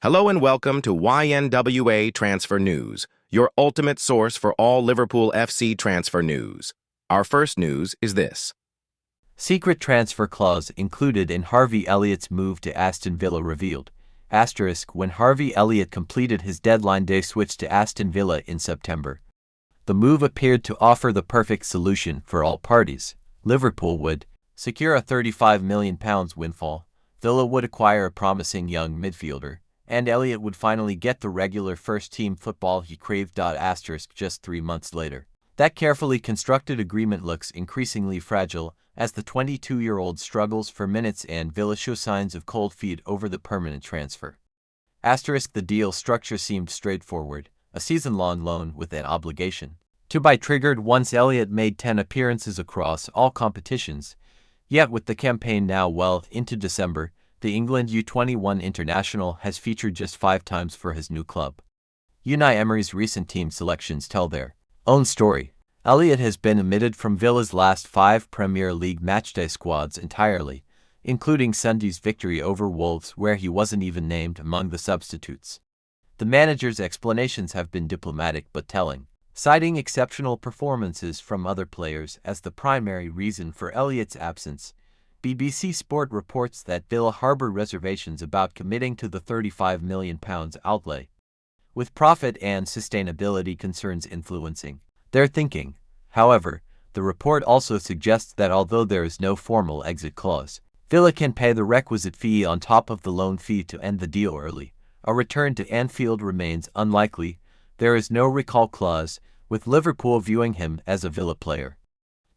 Hello and welcome to YNWA Transfer News, your ultimate source for all Liverpool FC transfer news. Our first news is this. Secret transfer clause included in Harvey Elliott's move to Aston Villa revealed. When Harvey Elliott completed his deadline day switch to Aston Villa in September. The move appeared to offer the perfect solution for all parties. Liverpool would secure a £35 million windfall, Villa would acquire a promising young midfielder, and Elliot would finally get the regular first-team football he craved. Just 3 months later. That carefully constructed agreement looks increasingly fragile as the 22-year-old struggles for minutes and Villa show signs of cold feet over the permanent transfer. The deal structure seemed straightforward, a season-long loan with an obligation to buy triggered once Elliot made 10 appearances across all competitions. Yet with the campaign now well into December, the England U21 international has featured just 5 times for his new club. Unai Emery's recent team selections tell their own story. Elliot has been omitted from Villa's last 5 Premier League matchday squads entirely, including Sunday's victory over Wolves where he wasn't even named among the substitutes. The manager's explanations have been diplomatic but telling, citing exceptional performances from other players as the primary reason for Elliot's absence. BBC Sport reports that Villa harbor reservations about committing to the £35 million outlay, with profit and sustainability concerns influencing their thinking. However, the report also suggests that although there is no formal exit clause, Villa can pay the requisite fee on top of the loan fee to end the deal early. A return to Anfield remains unlikely. There is no recall clause, with Liverpool viewing him as a Villa player.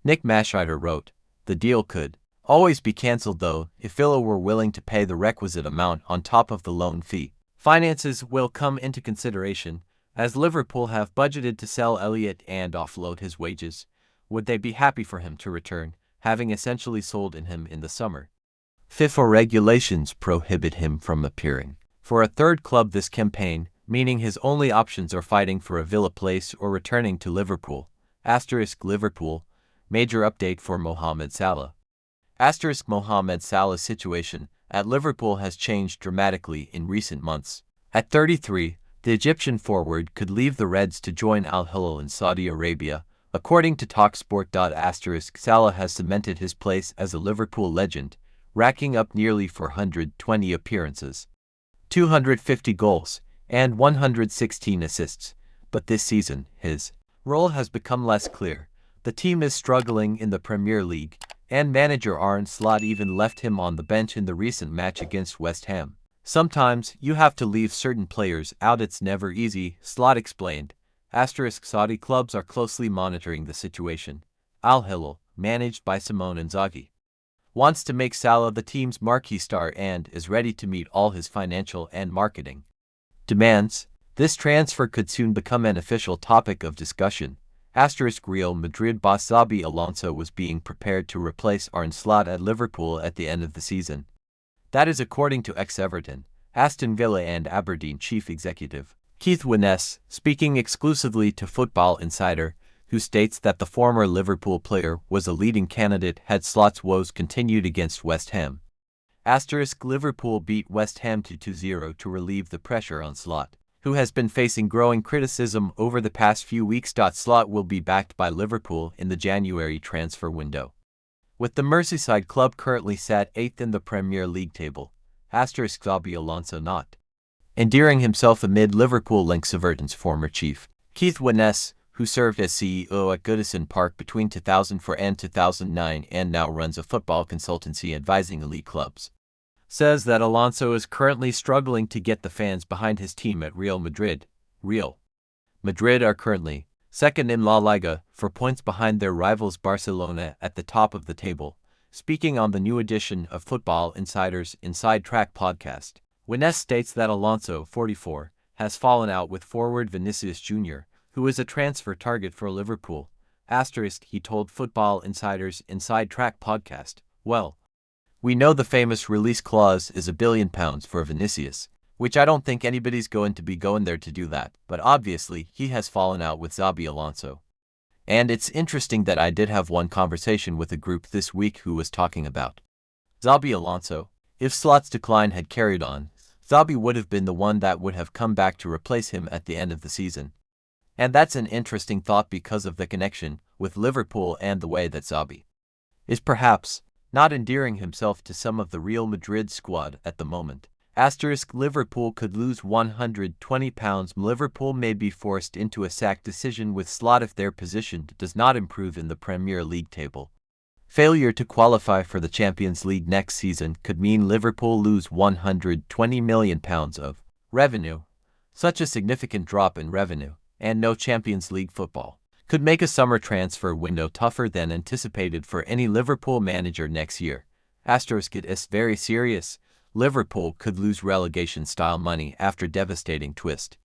Nick Mashider wrote, "The deal could always be cancelled though, if Villa were willing to pay the requisite amount on top of the loan fee. Finances will come into consideration, as Liverpool have budgeted to sell Elliot and offload his wages. Would they be happy for him to return, having essentially sold him in the summer? FIFA regulations prohibit him from appearing for a third club this campaign, meaning his only options are fighting for a Villa place or returning to Liverpool. Liverpool, major update for Mohamed Salah. Mohamed Salah's situation at Liverpool has changed dramatically in recent months. At 33, the Egyptian forward could leave the Reds to join Al Hilal in Saudi Arabia. According to TalkSport. Salah has cemented his place as a Liverpool legend, racking up nearly 420 appearances, 250 goals, and 116 assists. But this season, his role has become less clear. The team is struggling in the Premier League, and manager Arne even left him on the bench in the recent match against West Ham. "Sometimes you have to leave certain players out, it's never easy," Slot explained. Saudi clubs are closely monitoring the situation. Al Hilal, managed by Simone Inzaghi, wants to make Salah the team's marquee star and is ready to meet all his financial and marketing demands. This transfer could soon become an official topic of discussion. Real Madrid boss Xabi Alonso was being prepared to replace Arne Slot at Liverpool at the end of the season. That is according to ex-Everton, Aston Villa and Aberdeen chief executive Keith Winess, speaking exclusively to Football Insider, who states that the former Liverpool player was a leading candidate had Slot's woes continued against West Ham. Liverpool beat West Ham 2-0 to relieve the pressure on Slot, who has been facing growing criticism over the past few weeks. Slot will be backed by Liverpool in the January transfer window, with the Merseyside club currently sat 8th in the Premier League table. Xabi Alonso not endearing himself amid Liverpool links. Everton's former chief, Keith Winess, who served as CEO at Goodison Park between 2004 and 2009 and now runs a football consultancy advising elite clubs, says that Alonso is currently struggling to get the fans behind his team at Real Madrid. Real Madrid are currently second in La Liga, 4 points behind their rivals Barcelona at the top of the table. Speaking on the new edition of Football Insider's Inside Track podcast, Winess states that Alonso, 44, has fallen out with forward Vinicius Jr., who is a transfer target for Liverpool. He told Football Insider's Inside Track podcast, "Well, we know the famous release clause is £1 billion for Vinicius, which I don't think anybody's going to be going there to do that, but obviously he has fallen out with Xabi Alonso. And it's interesting that I did have one conversation with a group this week who was talking about Xabi Alonso. If Slot's decline had carried on, Xabi would have been the one that would have come back to replace him at the end of the season. And that's an interesting thought because of the connection with Liverpool and the way that Xabi is perhaps not endearing himself to some of the Real Madrid squad at the moment. Liverpool could lose £120. Liverpool may be forced into a sack decision with Slot if their position does not improve in the Premier League table. Failure to qualify for the Champions League next season could mean Liverpool lose £120 million of revenue. Such a significant drop in revenue, and no Champions League football, could make a summer transfer window tougher than anticipated for any Liverpool manager next year. It is very serious. Liverpool could lose relegation-style money after devastating twist.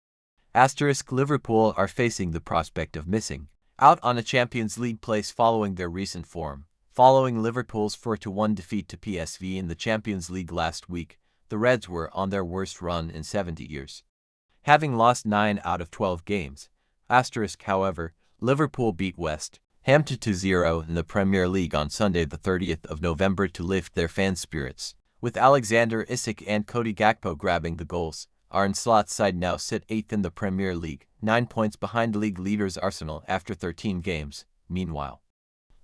Liverpool are facing the prospect of missing out on a Champions League place following their recent form. Following Liverpool's 4-1 defeat to PSV in the Champions League last week, the Reds were on their worst run in 70 years, having lost 9 out of 12 games. However, Liverpool beat West Ham 2-0 in the Premier League on Sunday the 30th of November to lift their fans' spirits, with Alexander Isak and Cody Gakpo grabbing the goals. Arne Slot's side now sit 8th in the Premier League, 9 points behind league leaders Arsenal after 13 games. Meanwhile,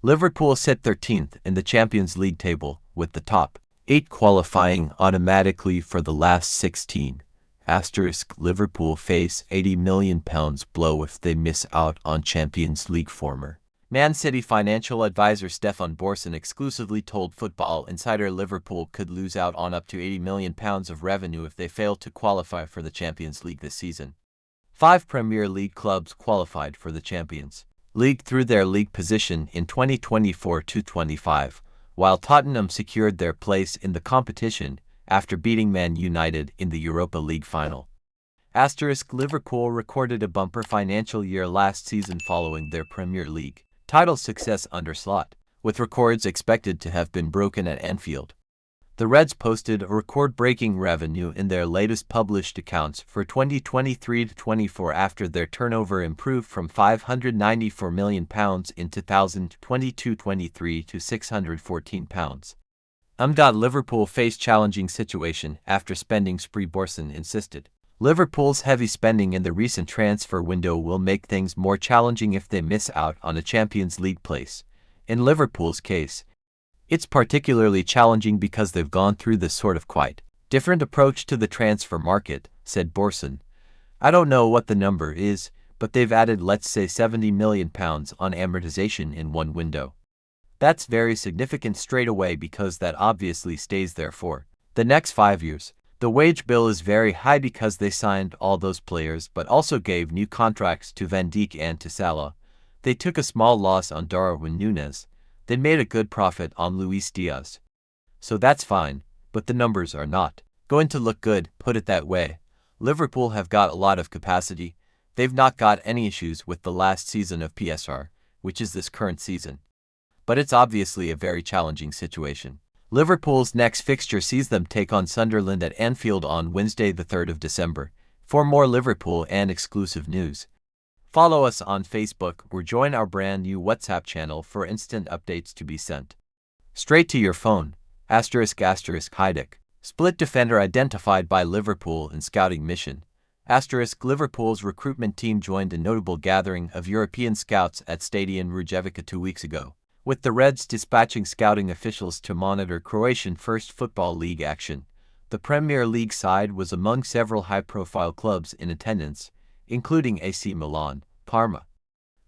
Liverpool sit 13th in the Champions League table, with the top 8 qualifying automatically for the last 16. Liverpool face £80 million blow if they miss out on Champions League. Former Man City financial advisor Stefan Borson exclusively told Football Insider Liverpool could lose out on up to £80 million of revenue if they fail to qualify for the Champions League this season. 5 Premier League clubs qualified for the Champions League through their league position in 2024-25, while Tottenham secured their place in the competition after beating Man United in the Europa League final. Liverpool recorded a bumper financial year last season following their Premier League title success under Slot, with records expected to have been broken at Anfield. The Reds posted a record-breaking revenue in their latest published accounts for 2023-24 after their turnover improved from £594 million in 2022-23 to £614. Liverpool faced challenging situation after spending spree. Borson insisted Liverpool's heavy spending in the recent transfer window will make things more challenging if they miss out on a Champions League place. In Liverpool's case, it's particularly challenging because they've gone through this sort of quite different approach to the transfer market, said Borson. I don't know what the number is, but they've added, let's say, £70 million on amortization in one window. That's very significant straight away because that obviously stays there for the next 5 years. The wage bill is very high because they signed all those players but also gave new contracts to Van Dijk and to Salah. They took a small loss on Darwin Núñez. They made a good profit on Luis Diaz. So that's fine, but the numbers are not going to look good, put it that way. Liverpool have got a lot of capacity. They've not got any issues with the last season of PSR, which is this current season. But it's obviously a very challenging situation. Liverpool's next fixture sees them take on Sunderland at Anfield on Wednesday the 3rd of December. For more Liverpool and exclusive news, follow us on Facebook or join our brand new WhatsApp channel for instant updates to be sent straight to your phone. Heidik. Split defender identified by Liverpool in scouting mission. Liverpool's recruitment team joined a notable gathering of European scouts at Stadion Rujevica 2 weeks ago, with the Reds dispatching scouting officials to monitor Croatian First Football League action. The Premier League side was among several high-profile clubs in attendance, including AC Milan, Parma,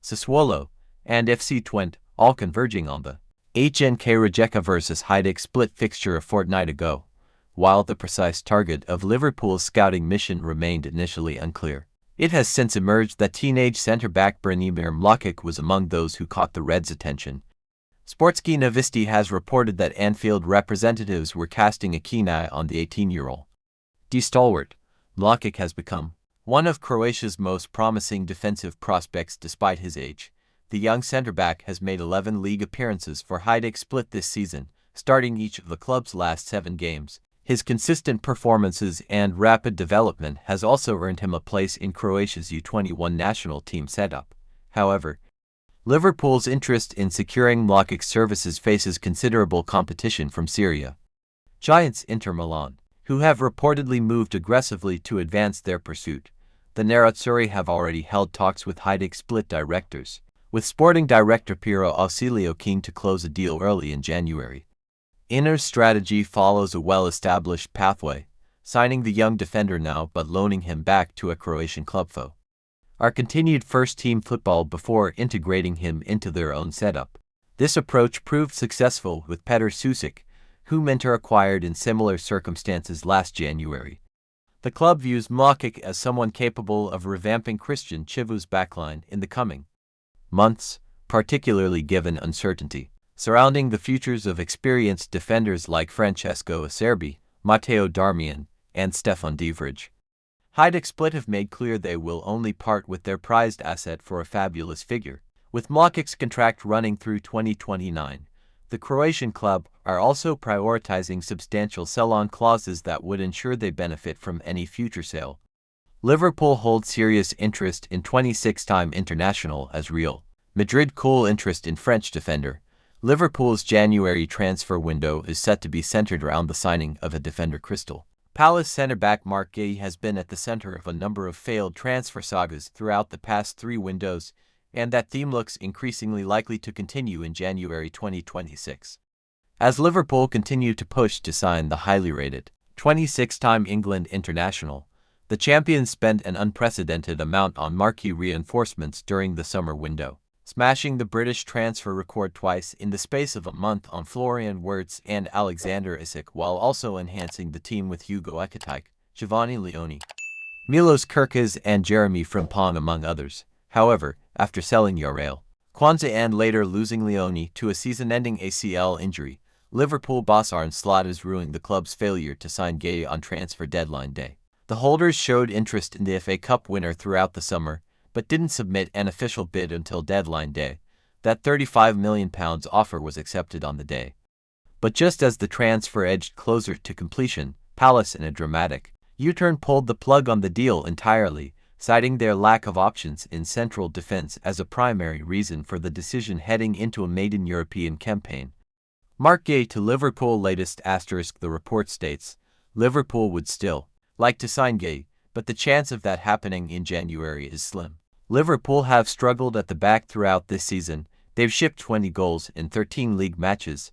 Sassuolo, and FC Twente, all converging on the HNK Rijeka vs Hajduk split fixture a fortnight ago, while the precise target of Liverpool's scouting mission remained initially unclear. It has since emerged that teenage centre-back Branimir Mladic was among those who caught the Reds' attention. Sportski Novisti has reported that Anfield representatives were casting a keen eye on the 18-year-old stalwart. Mladic has become one of Croatia's most promising defensive prospects despite his age. The young centre-back has made 11 league appearances for Hajduk Split this season, starting each of the club's last 7 games. His consistent performances and rapid development has also earned him a place in Croatia's U21 national team setup. However, Liverpool's interest in securing Mladic's services faces considerable competition from Syria giants Inter Milan, who have reportedly moved aggressively to advance their pursuit. The Nerazzurri have already held talks with Hajduk Split directors, with sporting director Piero Ausilio keen to close a deal early in January. Inter's strategy follows a well-established pathway, signing the young defender now but loaning him back to a Croatian club foe. Our continued first-team football before integrating him into their own setup. This approach proved successful with Petr Sušić, whom Inter acquired in similar circumstances last January. The club views Mladić as someone capable of revamping Christian Chivu's backline in the coming months, particularly given uncertainty surrounding the futures of experienced defenders like Francesco Acerbi, Matteo Darmian, and Stefan de Vrij. Hajduk Split have made clear they will only part with their prized asset for a fabulous figure, with Mladić's contract running through 2029. The Croatian club are also prioritizing substantial sell-on clauses that would ensure they benefit from any future sale. Liverpool holds serious interest in 26-time international as Real Madrid cool interest in French defender. Liverpool's January transfer window is set to be centered around the signing of a defender. Crystal Palace centre-back Marc Guéhi has been at the center of a number of failed transfer sagas throughout the past 3 windows, and that theme looks increasingly likely to continue in January 2026. As Liverpool continue to push to sign the highly rated 26-time England international, the champions spent an unprecedented amount on marquee reinforcements during the summer window, smashing the British transfer record twice in the space of a month on Florian Wirtz and Alexander Isak, while also enhancing the team with Hugo Ekitike, Giovanni Leoni, Milos Kerkez, and Jeremy Frimpong, among others. However, after selling Jarell Kwanzaa and later losing Leoni to a season-ending ACL injury, Liverpool boss Arne Slot is ruining the club's failure to sign Guéhi on transfer deadline day. The holders showed interest in the FA Cup winner throughout the summer, but didn't submit an official bid until deadline day. That £35 million offer was accepted on the day. But just as the transfer edged closer to completion, Palace, in a dramatic U-turn, pulled the plug on the deal entirely, citing their lack of options in central defense as a primary reason for the decision heading into a maiden European campaign. Marc Guéhi to Liverpool. Latest asterisk. The report states, Liverpool would still like to sign Guéhi, but the chance of that happening in January is slim. Liverpool have struggled at the back throughout this season. They've shipped 20 goals in 13 league matches,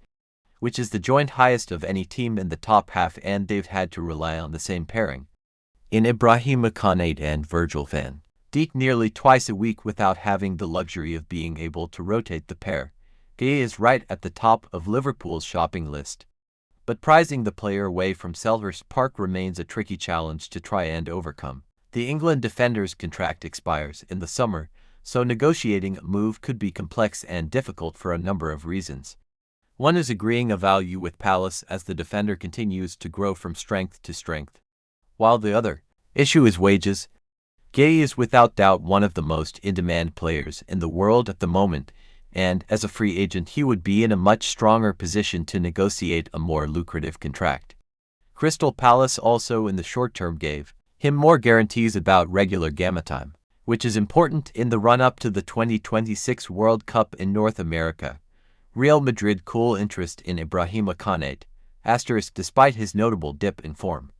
which is the joint highest of any team in the top half, and they've had to rely on the same pairing in Ibrahima Konate and Virgil van Dijk nearly twice a week without having the luxury of being able to rotate the pair. Guéhi is right at the top of Liverpool's shopping list, but prizing the player away from Selhurst Park remains a tricky challenge to try and overcome. The England defender's contract expires in the summer, so negotiating a move could be complex and difficult for a number of reasons. One is agreeing a value with Palace as the defender continues to grow from strength to strength, while the other issue is wages. Guéhi is without doubt one of the most in-demand players in the world at the moment, and as a free agent he would be in a much stronger position to negotiate a more lucrative contract. Crystal Palace also in the short term gave him more guarantees about regular game time, which is important in the run-up to the 2026 World Cup in North America. Real Madrid cool interest in Ibrahima Konate, asterisk, despite his notable dip in form.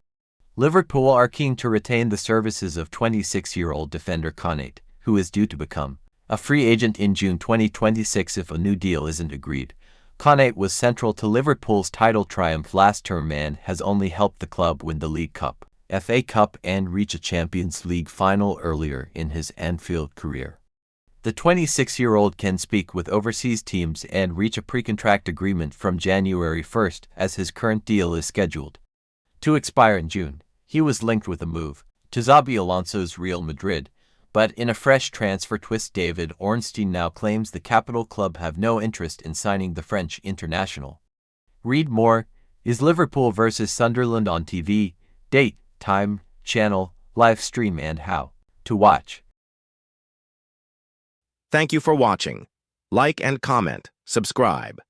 Liverpool are keen to retain the services of 26-year-old defender Konate, who is due to become a free agent in June 2026 if a new deal isn't agreed. Konate was central to Liverpool's title triumph last term and has only helped the club win the League Cup, FA Cup, and reach a Champions League final earlier in his Anfield career. The 26-year-old can speak with overseas teams and reach a pre-contract agreement from January 1st as his current deal is scheduled to expire in June. He was linked with a move to Xabi Alonso's Real Madrid, but in a fresh transfer twist, David Ornstein now claims the capital club have no interest in signing the French international. Read more. Is Liverpool versus Sunderland on TV? Date, time, channel, live stream, and how to watch. Thank you for watching. Like and comment, subscribe.